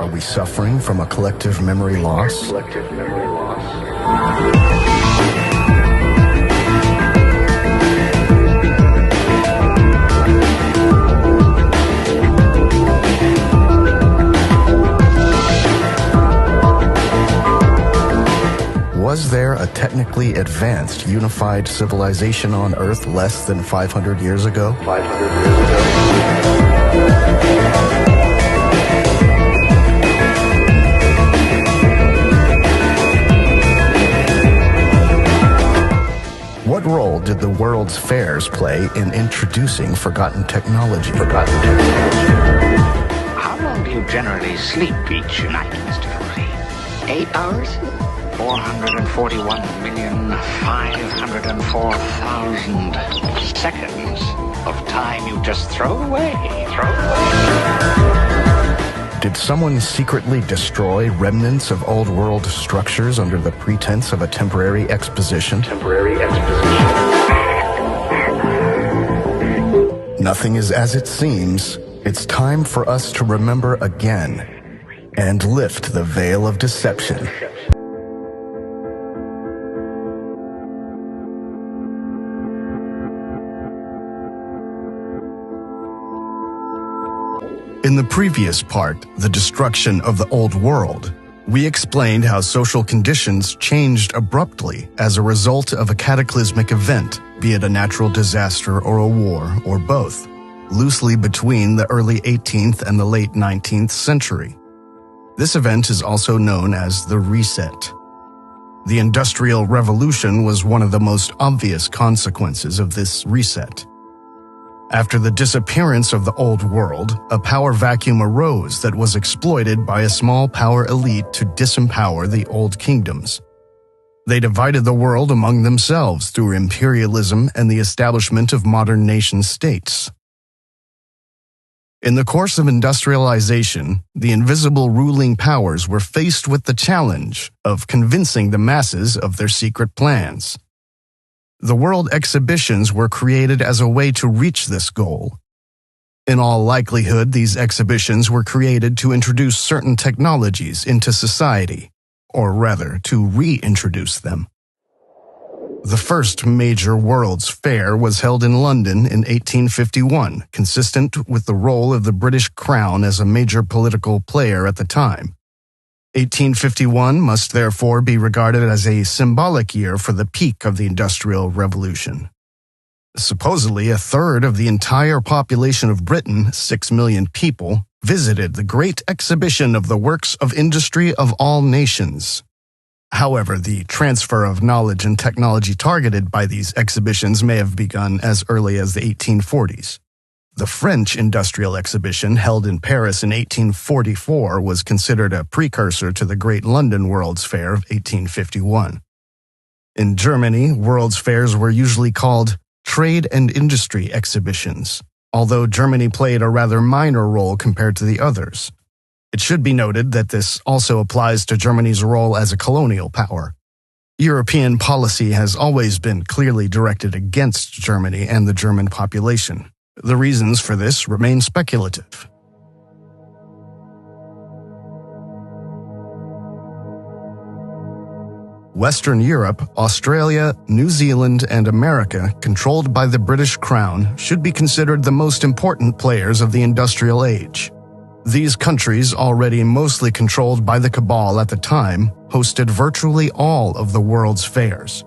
Are we suffering from a collective memory loss? Was there a technically advanced, unified civilization on Earth less than 500 years ago? What role did the world's fairs play in introducing forgotten technology? How long do you generally sleep each night, Mr. Footy? 8 hours? 441,504,000 seconds of time you just throw away. Did someone secretly destroy remnants of old world structures under the pretense of a temporary exposition? Nothing is as it seems. It's time for us to remember again and lift the veil of deception. In the previous part, The Destruction of the Old World, we explained how social conditions changed abruptly as a result of a cataclysmic event, be it a natural disaster or a war, or both, loosely between the early 18th and the late 19th century. This event is also known as the Reset. The Industrial Revolution was one of the most obvious consequences of this reset. After the disappearance of the old world, a power vacuum arose that was exploited by a small power elite to disempower the old kingdoms. They divided the world among themselves through imperialism and the establishment of modern nation-states. In the course of industrialization, the invisible ruling powers were faced with the challenge of convincing the masses of their secret plans. The world exhibitions were created as a way to reach this goal. In all likelihood, these exhibitions were created to introduce certain technologies into society, or rather, to reintroduce them. The first major World's Fair was held in London in 1851, consistent with the role of the British Crown as a major political player at the time. 1851 must therefore be regarded as a symbolic year for the peak of the Industrial Revolution. Supposedly, a third of the entire population of Britain, 6 million people, visited the great exhibition of the works of industry of all nations. However, the transfer of knowledge and technology targeted by these exhibitions may have begun as early as the 1840s. The French Industrial Exhibition, held in Paris in 1844, was considered a precursor to the Great London World's Fair of 1851. In Germany, World's Fairs were usually called trade and industry exhibitions, although Germany played a rather minor role compared to the others. It should be noted that this also applies to Germany's role as a colonial power. European policy has always been clearly directed against Germany and the German population. The reasons for this remain speculative. Western Europe, Australia, New Zealand, and America, controlled by the British Crown, should be considered the most important players of the industrial age. These countries, already mostly controlled by the cabal at the time, hosted virtually all of the world's fairs.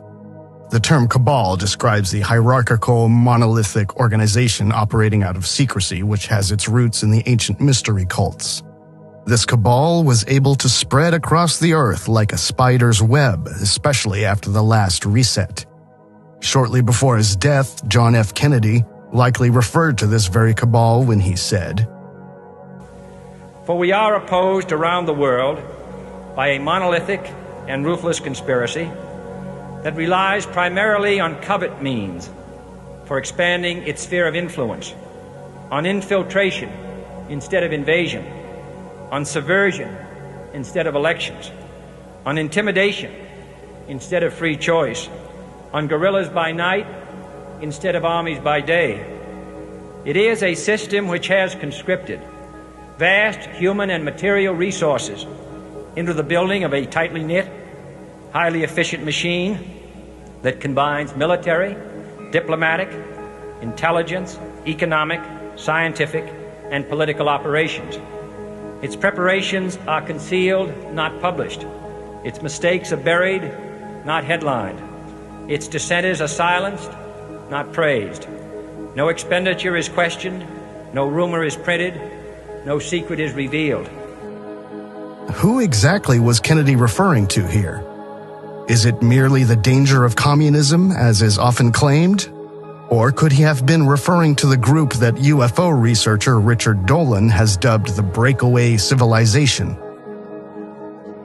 The term cabal describes the hierarchical, monolithic organization operating out of secrecy, which has its roots in the ancient mystery cults. This cabal was able to spread across the earth like a spider's web, especially after the last reset. Shortly before his death, John F. Kennedy likely referred to this very cabal when he said, "For we are opposed around the world by a monolithic and ruthless conspiracy that relies primarily on covert means for expanding its sphere of influence, on infiltration instead of invasion, on subversion instead of elections, on intimidation instead of free choice, on guerrillas by night instead of armies by day. It is a system which has conscripted vast human and material resources into the building of a tightly knit, highly efficient machine that combines military, diplomatic, intelligence, economic, scientific, and political operations. Its preparations are concealed, not published. Its mistakes are buried, not headlined. Its dissenters are silenced, not praised. No expenditure is questioned, no rumor is printed, no secret is revealed. Who exactly was Kennedy referring to here? Is it merely the danger of communism, as is often claimed? Or could he have been referring to the group that UFO researcher Richard Dolan has dubbed the breakaway civilization?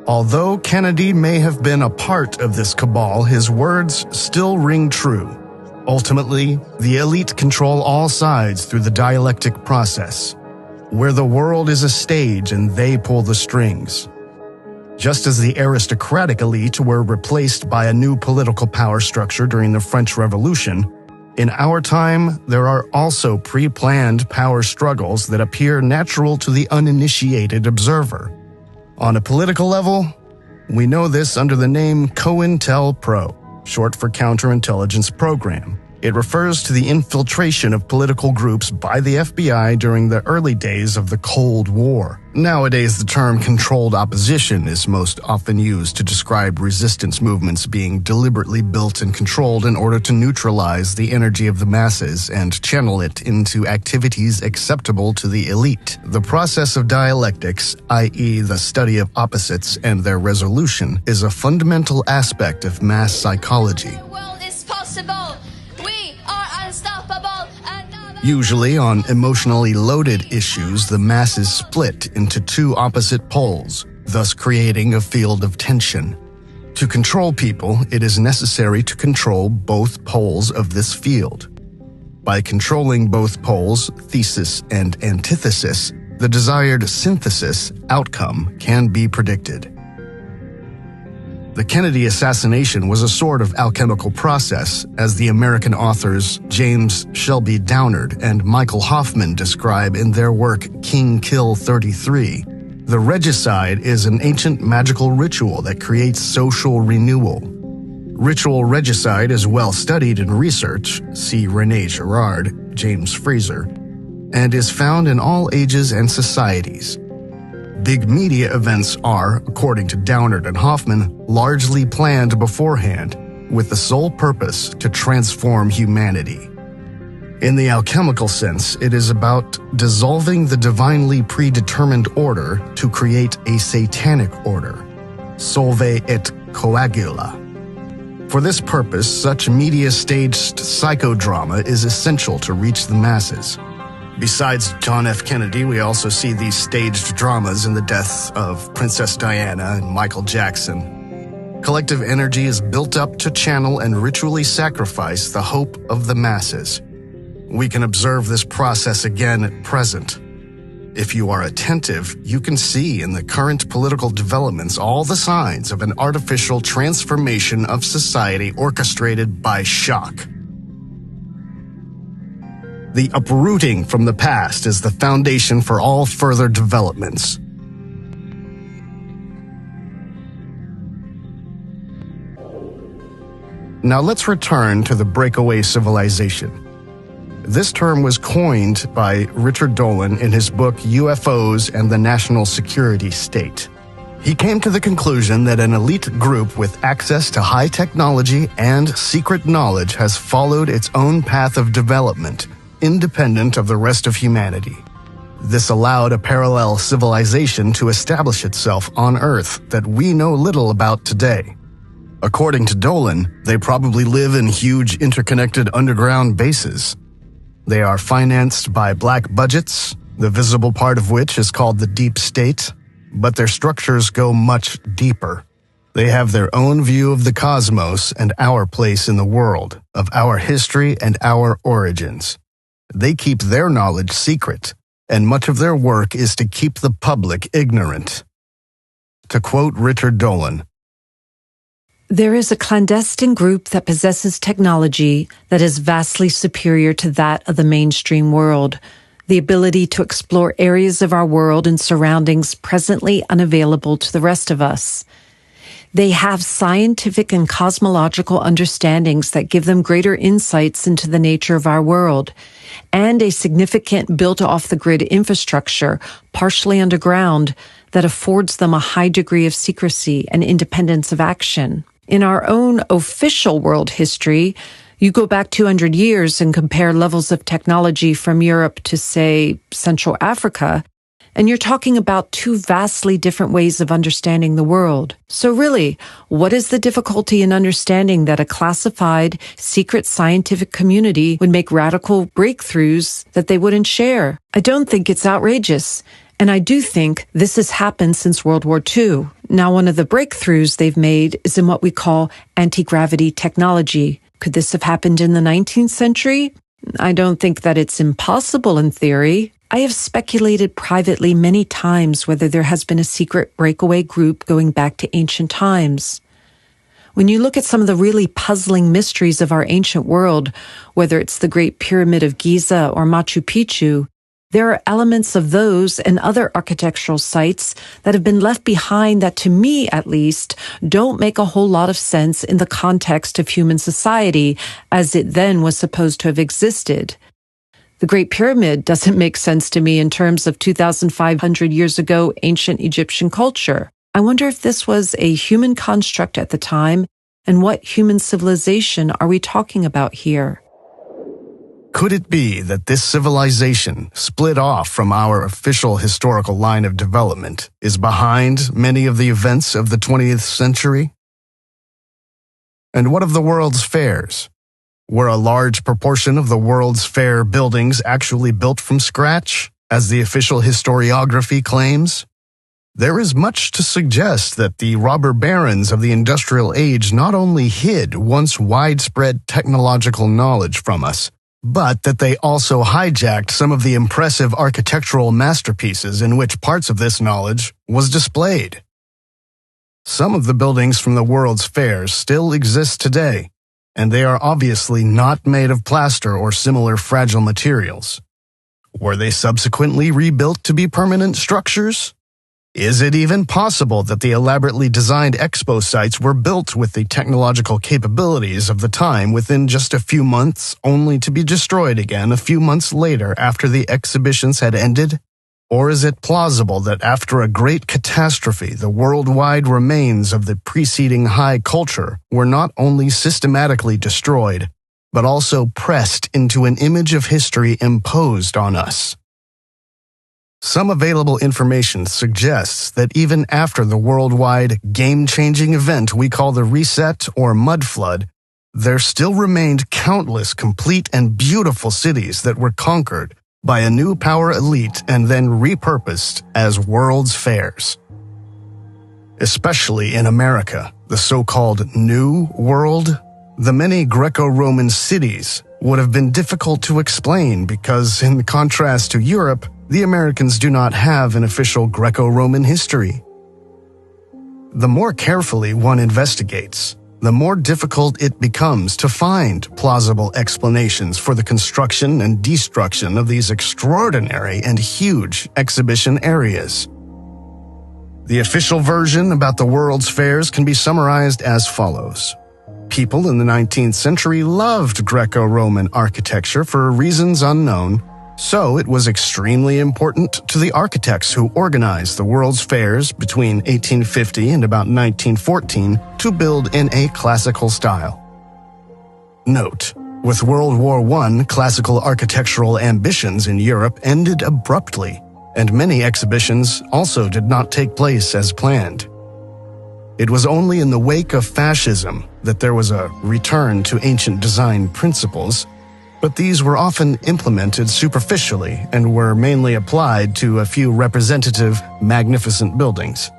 Although Kennedy may have been a part of this cabal, his words still ring true. Ultimately, the elite control all sides through the dialectic process, where the world is a stage and they pull the strings. Just as the aristocratic elite were replaced by a new political power structure during the French Revolution, in our time, there are also pre-planned power struggles that appear natural to the uninitiated observer. On a political level, we know this under the name COINTELPRO, short for Counterintelligence Program. It refers to the infiltration of political groups by the FBI during the early days of the Cold War. Nowadays, the term controlled opposition is most often used to describe resistance movements being deliberately built and controlled in order to neutralize the energy of the masses and channel it into activities acceptable to the elite. The process of dialectics, i.e. the study of opposites and their resolution, is a fundamental aspect of mass psychology. Usually, on emotionally loaded issues, the masses split into two opposite poles, thus creating a field of tension. To control people, it is necessary to control both poles of this field. By controlling both poles, thesis and antithesis, the desired synthesis outcome can be predicted. The Kennedy assassination was a sort of alchemical process, as the American authors James Shelby Downard and Michael Hoffman describe in their work King Kill 33. The regicide is an ancient magical ritual that creates social renewal. Ritual regicide is well studied in research, see René Girard, James Fraser, and is found in all ages and societies. Big media events are, according to Downard and Hoffman, largely planned beforehand, with the sole purpose to transform humanity. In the alchemical sense, it is about dissolving the divinely predetermined order to create a satanic order, solve et coagula. For this purpose, such media-staged psychodrama is essential to reach the masses. Besides John F. Kennedy, we also see these staged dramas in the deaths of Princess Diana and Michael Jackson. Collective energy is built up to channel and ritually sacrifice the hope of the masses. We can observe this process again at present. If you are attentive, you can see in the current political developments all the signs of an artificial transformation of society orchestrated by shock. The uprooting from the past is the foundation for all further developments. Now let's return to the breakaway civilization. This term was coined by Richard Dolan in his book UFOs and the National Security State. He came to the conclusion that an elite group with access to high technology and secret knowledge has followed its own path of development, independent of the rest of humanity. This allowed a parallel civilization to establish itself on Earth that we know little about today. According to Dolan, they probably live in huge interconnected underground bases. They are financed by black budgets, the visible part of which is called the deep state, but their structures go much deeper. They have their own view of the cosmos and our place in the world, of our history and our origins. They keep their knowledge secret, and much of their work is to keep the public ignorant. To quote Richard Dolan, "There is a clandestine group that possesses technology that is vastly superior to that of the mainstream world. the ability to explore areas of our world and surroundings presently unavailable to the rest of us. They have scientific and cosmological understandings that give them greater insights into the nature of our world, and a significant built-off-the-grid infrastructure, partially underground, that affords them a high degree of secrecy and independence of action. In our own official world history, you go back 200 years and compare levels of technology from Europe to, say, Central Africa, and you're talking about two vastly different ways of understanding the world. So really, what is the difficulty in understanding that a classified, secret scientific community would make radical breakthroughs that they wouldn't share? I don't think it's outrageous. And I do think this has happened since World War II. Now, one of the breakthroughs they've made is in what we call anti-gravity technology. Could this have happened in the 19th century? I don't think that it's impossible in theory. I have speculated privately many times whether there has been a secret breakaway group going back to ancient times. When you look at some of the really puzzling mysteries of our ancient world, whether it's the Great Pyramid of Giza or Machu Picchu, there are elements of those and other architectural sites that have been left behind that, to me at least, don't make a whole lot of sense in the context of human society as it then was supposed to have existed. The Great Pyramid doesn't make sense to me in terms of 2,500 years ago ancient Egyptian culture. I wonder if this was a human construct at the time, and what human civilization are we talking about here? Could it be that this civilization, split off from our official historical line of development, is behind many of the events of the 20th century? And what of the World's Fairs? Were a large proportion of the World's Fair buildings actually built from scratch, as the official historiography claims? There is much to suggest that the robber barons of the industrial age not only hid once widespread technological knowledge from us, but that they also hijacked some of the impressive architectural masterpieces in which parts of this knowledge was displayed. Some of the buildings from the World's Fairs still exist today, and they are obviously not made of plaster or similar fragile materials. Were they subsequently rebuilt to be permanent structures? Is it even possible that the elaborately designed expo sites were built with the technological capabilities of the time within just a few months, only to be destroyed again a few months later after the exhibitions had ended? Or is it plausible that after a great catastrophe, the worldwide remains of the preceding high culture were not only systematically destroyed, but also pressed into an image of history imposed on us? Some available information suggests that even after the worldwide game-changing event we call the Reset or Mud Flood, there still remained countless complete and beautiful cities that were conquered by a new power elite and then repurposed as World's Fairs. Especially in America, the so-called New World, the many Greco-Roman cities would have been difficult to explain because, in contrast to Europe, the Americans do not have an official Greco-Roman history. The more carefully one investigates, the more difficult it becomes to find plausible explanations for the construction and destruction of these extraordinary and huge exhibition areas. The official version about the World's Fairs can be summarized as follows. People in the 19th century loved Greco-Roman architecture for reasons unknown, so it was extremely important to the architects who organized the World's Fairs between 1850 and about 1914 to build in a classical style. Note: with World War I, classical architectural ambitions in Europe ended abruptly, and many exhibitions also did not take place as planned. It was only in the wake of fascism that there was a return to ancient design principles, but these were often implemented superficially and were mainly applied to a few representative, magnificent buildings.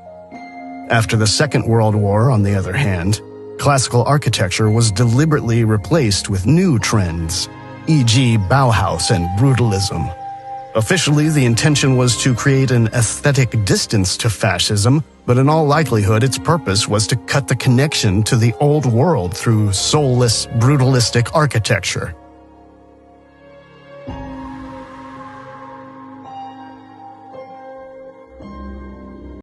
After the Second World War, on the other hand, classical architecture was deliberately replaced with new trends, e.g. Bauhaus and brutalism. Officially, the intention was to create an aesthetic distance to fascism, but in all likelihood its purpose was to cut the connection to the old world through soulless, brutalistic architecture.